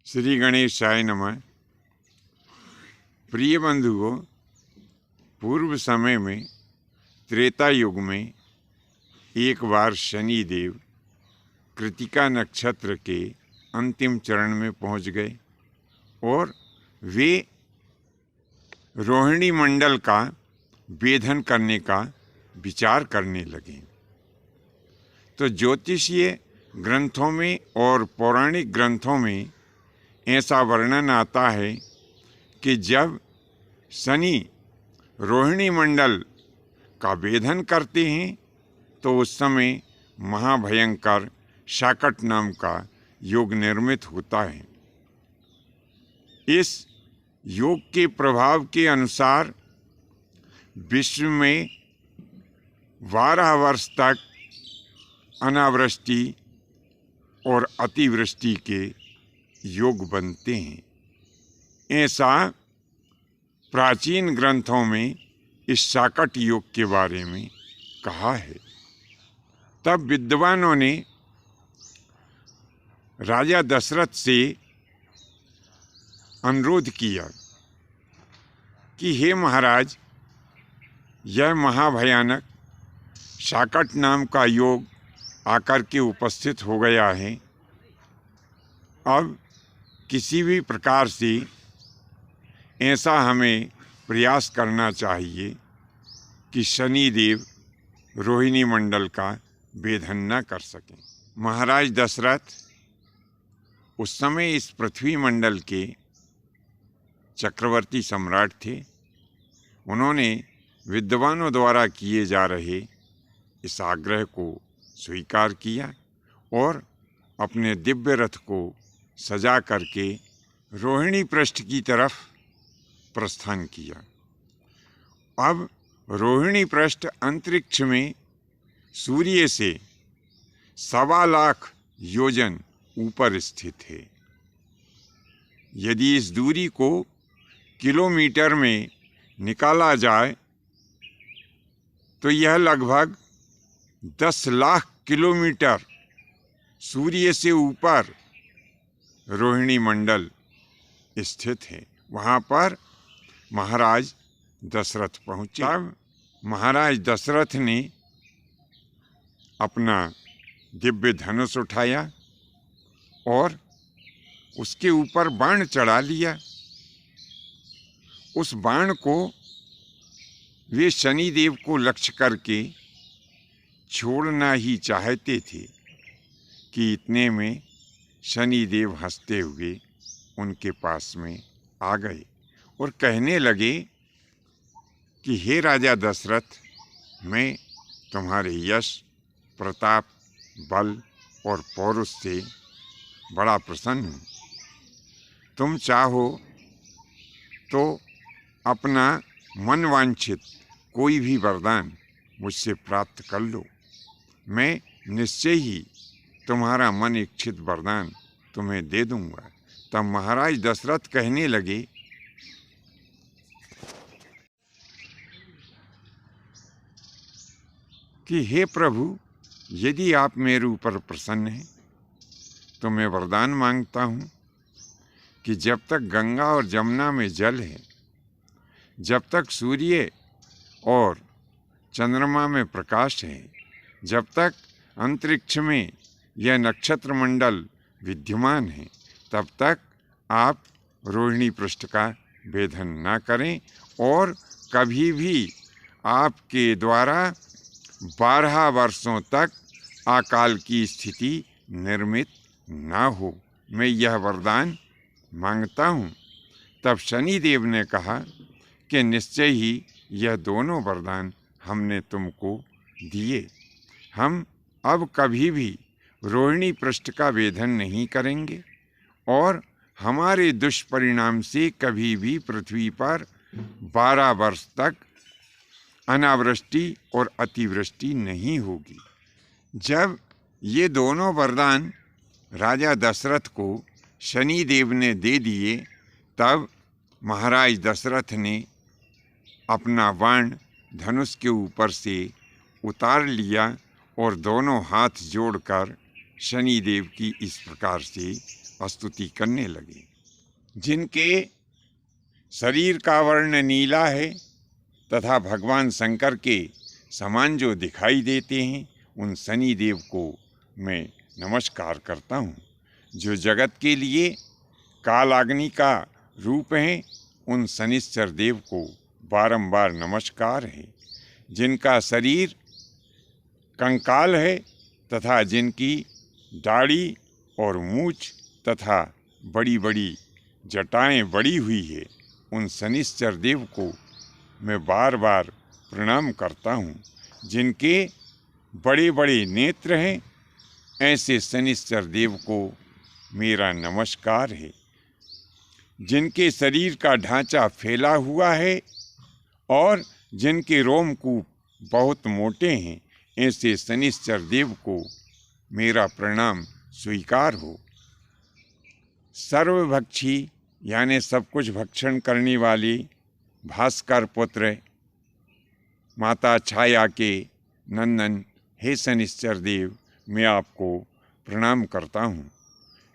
श्री गणेशाय नमः। प्रिय बंधुओं, पूर्व समय में त्रेता युग में एक बार शनि देव कृतिका नक्षत्र के अंतिम चरण में पहुंच गए और वे रोहिणी मंडल का भेदन करने का विचार करने लगे। तो ज्योतिषीय ग्रंथों में और पौराणिक ग्रंथों में ऐसा वर्णन आता है कि जब शनि रोहिणी मंडल का भेदन करते हैं तो उस समय महाभयंकर शाकट नाम का योग निर्मित होता है। इस योग के प्रभाव के अनुसार विश्व में 12 वर्ष तक अनावृष्टि और अतिवृष्टि के योग बनते हैं। ऐसा प्राचीन ग्रंथों में इस शाकट योग के बारे में कहा है। तब विद्वानों ने राजा दशरथ से अनुरोध किया कि हे महाराज, यह महाभयानक शाकट नाम का योग आकर के उपस्थित हो गया है। अब किसी भी प्रकार से ऐसा हमें प्रयास करना चाहिए कि शनि देव रोहिणी मंडल का भेदन न कर सकें। महाराज दशरथ उस समय इस पृथ्वी मंडल के चक्रवर्ती सम्राट थे। उन्होंने विद्वानों द्वारा किए जा रहे इस आग्रह को स्वीकार किया और अपने दिव्य रथ को सजा करके रोहिणी पृष्ठ की तरफ प्रस्थान किया। अब रोहिणी पृष्ठ अंतरिक्ष में सूर्य से 1.25 लाख योजन ऊपर स्थित है। यदि इस दूरी को किलोमीटर में निकाला जाए तो यह लगभग 10 लाख किलोमीटर सूर्य से ऊपर रोहिणी मंडल स्थित है। वहाँ पर महाराज दशरथ पहुँचे। तब महाराज दशरथ ने अपना दिव्य धनुष उठाया और उसके ऊपर बाण चढ़ा लिया। उस बाण को वे शनिदेव को लक्ष्य करके छोड़ना ही चाहते थे कि इतने में शनिदेव हंसते हुए उनके पास में आ गए और कहने लगे कि हे राजा दशरथ, मैं तुम्हारे यश, प्रताप, बल और पौरुष से बड़ा प्रसन्न हूँ। तुम चाहो तो अपना मनवांछित कोई भी वरदान मुझसे प्राप्त कर लो। मैं निश्चय ही तुम्हारा मन इच्छित वरदान तुम्हें दे दूंगा। तब महाराज दशरथ कहने लगे कि हे प्रभु, यदि आप मेरे ऊपर प्रसन्न हैं तो मैं वरदान मांगता हूँ कि जब तक गंगा और जमुना में जल है, जब तक सूर्य और चंद्रमा में प्रकाश है, जब तक अंतरिक्ष में यह नक्षत्र मंडल विद्यमान है, तब तक आप रोहिणी पृष्ठ का भेदन न करें और कभी भी आपके द्वारा 12 वर्षों तक अकाल की स्थिति निर्मित न हो। मैं यह वरदान मांगता हूँ। तब शनिदेव ने कहा कि निश्चय ही यह दोनों वरदान हमने तुमको दिए। हम अब कभी भी रोहिणी पृष्ठ का भेदन नहीं करेंगे और हमारे दुष्परिणाम से कभी भी पृथ्वी पर 12 वर्ष तक अनावृष्टि और अतिवृष्टि नहीं होगी। जब ये दोनों वरदान राजा दशरथ को शनिदेव ने दे दिए, तब महाराज दशरथ ने अपना बाण धनुष के ऊपर से उतार लिया और दोनों हाथ जोड़कर शनिदेव की इस प्रकार से स्तुति करने लगे। जिनके शरीर का वर्ण नीला है तथा भगवान शंकर के समान जो दिखाई देते हैं, उन शनि देव को मैं नमस्कार करता हूँ। जो जगत के लिए कालाग्नि का रूप हैं, उन शनिश्चर देव को बारंबार नमस्कार है। जिनका शरीर कंकाल है तथा जिनकी दाढ़ी और मूछ तथा बड़ी बड़ी जटाएं बड़ी हुई है, उन शनिश्चर देव को मैं बार बार प्रणाम करता हूँ। जिनके बड़े बड़े नेत्र हैं, ऐसे शनिश्चर देव को मेरा नमस्कार है। जिनके शरीर का ढांचा फैला हुआ है और जिनके रोमकूप बहुत मोटे हैं, ऐसे शनिश्चर देव को मेरा प्रणाम स्वीकार हो। सर्वभक्षी यानी सब कुछ भक्षण करने वाले भास्कर पुत्र माता छाया के नंदन हे शनिश्चर देव, मैं आपको प्रणाम करता हूँ।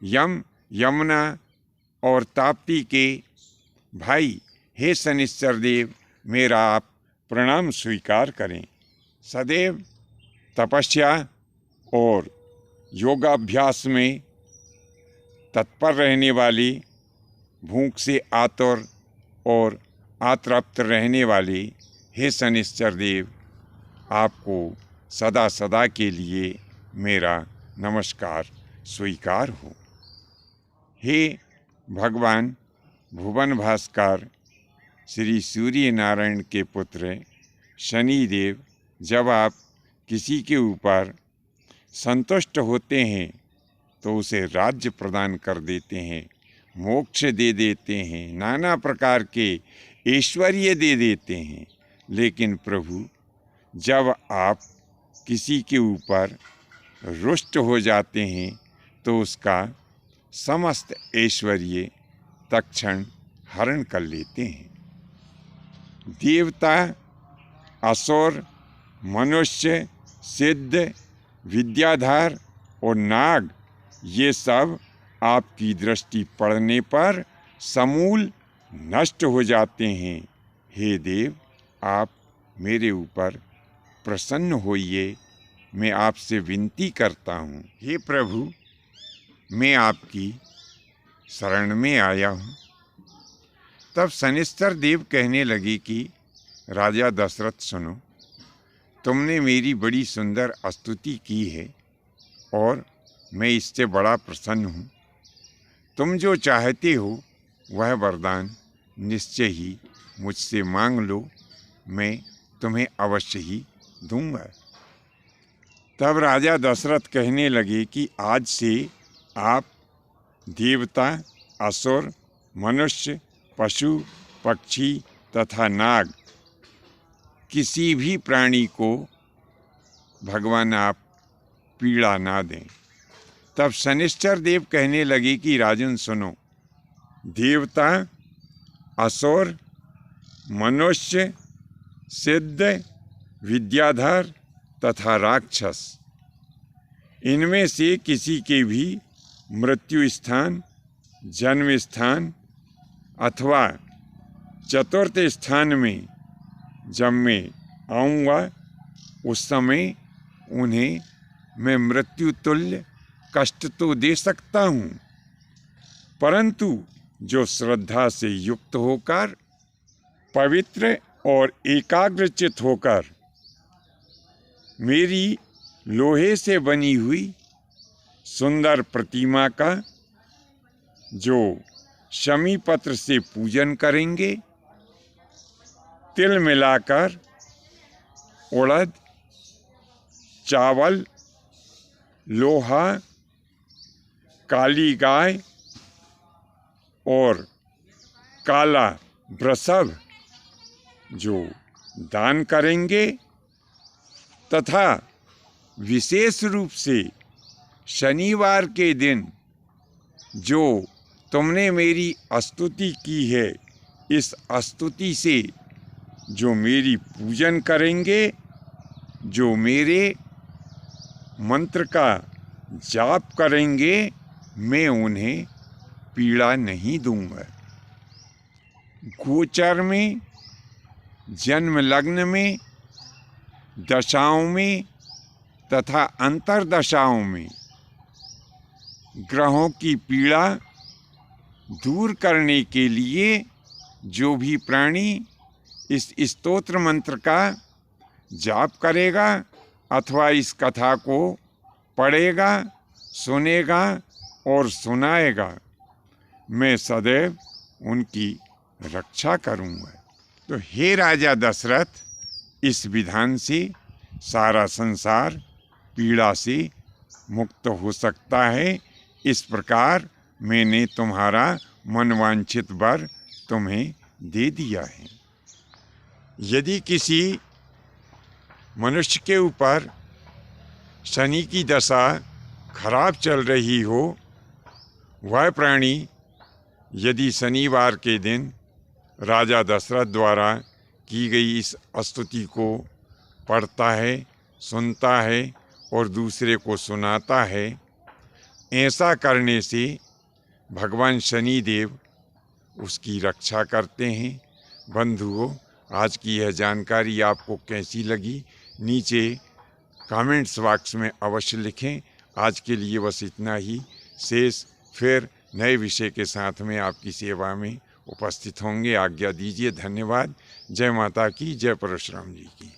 यम, यमुना और ताप्ती के भाई हे शनिश्चर देव, मेरा आप प्रणाम स्वीकार करें। सदैव तपस्या और योगाभ्यास में तत्पर रहने वाली, भूख से आतुर और आतृप्त रहने वाले हे शनिश्चर देव, आपको सदा सदा के लिए मेरा नमस्कार स्वीकार हो। हे भगवान भुवन भास्कर श्री सूर्य नारायण के पुत्र शनिदेव, जब आप किसी के ऊपर संतुष्ट होते हैं तो उसे राज्य प्रदान कर देते हैं, मोक्ष दे देते हैं, नाना प्रकार के ऐश्वर्य दे देते हैं। लेकिन प्रभु, जब आप किसी के ऊपर रुष्ट हो जाते हैं तो उसका समस्त ऐश्वर्य तत्क्षण हरण कर लेते हैं। देवता, असुर, मनुष्य, सिद्ध, विद्याधर और नाग, ये सब आपकी दृष्टि पड़ने पर समूल नष्ट हो जाते हैं। हे देव, आप मेरे ऊपर प्रसन्न होइए, मैं आपसे विनती करता हूँ। हे प्रभु, मैं आपकी शरण में आया हूँ। तब शनिश्चर देव कहने लगे कि राजा दशरथ, सुनो, तुमने मेरी बड़ी सुंदर स्तुति की है और मैं इससे बड़ा प्रसन्न हूँ। तुम जो चाहते हो वह वरदान निश्चय ही मुझसे मांग लो, मैं तुम्हें अवश्य ही दूंगा। तब राजा दशरथ कहने लगे कि आज से आप देवता, असुर, मनुष्य, पशु, पक्षी तथा नाग, किसी भी प्राणी को भगवान आप पीड़ा ना दें। तब शनिश्चर देव कहने लगे कि राजन सुनो, देवता, असुर, मनुष्य, सिद्ध, विद्याधर तथा राक्षस, इनमें से किसी के भी मृत्यु स्थान, जन्म स्थान अथवा चतुर्थ स्थान में जब मैं आऊँगा, उस समय उन्हें मैं मृत्यु तुल्य कष्ट तो दे सकता हूँ, परंतु जो श्रद्धा से युक्त होकर, पवित्र और एकाग्रचित होकर मेरी लोहे से बनी हुई सुंदर प्रतिमा का जो शमी पत्र से पूजन करेंगे, तिल मिलाकर उड़द, चावल, लोहा, काली गाय और काला वृषभ जो दान करेंगे तथा विशेष रूप से शनिवार के दिन जो तुमने मेरी स्तुति की है, इस स्तुति से जो मेरी पूजन करेंगे, जो मेरे मंत्र का जाप करेंगे, मैं उन्हें पीड़ा नहीं दूंगा। गोचर में, जन्म लग्न में, दशाओं में तथा अंतर्दशाओं में ग्रहों की पीड़ा दूर करने के लिए जो भी प्राणी इस स्तोत्र मंत्र का जाप करेगा अथवा इस कथा को पढ़ेगा, सुनेगा और सुनाएगा, मैं सदैव उनकी रक्षा करूंगा। तो हे राजा दशरथ, इस विधान से सारा संसार पीड़ा से मुक्त हो सकता है। इस प्रकार मैंने तुम्हारा मनवांछित वर तुम्हें दे दिया है। यदि किसी मनुष्य के ऊपर शनि की दशा खराब चल रही हो, वह प्राणी यदि शनिवार के दिन राजा दशरथ द्वारा की गई इस स्तुति को पढ़ता है, सुनता है और दूसरे को सुनाता है, ऐसा करने से भगवान शनिदेव उसकी रक्षा करते हैं। बंधुओं, आज की यह जानकारी आपको कैसी लगी, नीचे कमेंट्स बॉक्स में अवश्य लिखें। आज के लिए बस इतना ही। शेष फिर नए विषय के साथ में आपकी सेवा में उपस्थित होंगे। आज्ञा दीजिए। धन्यवाद। जय माता की, जय परशुराम जी की।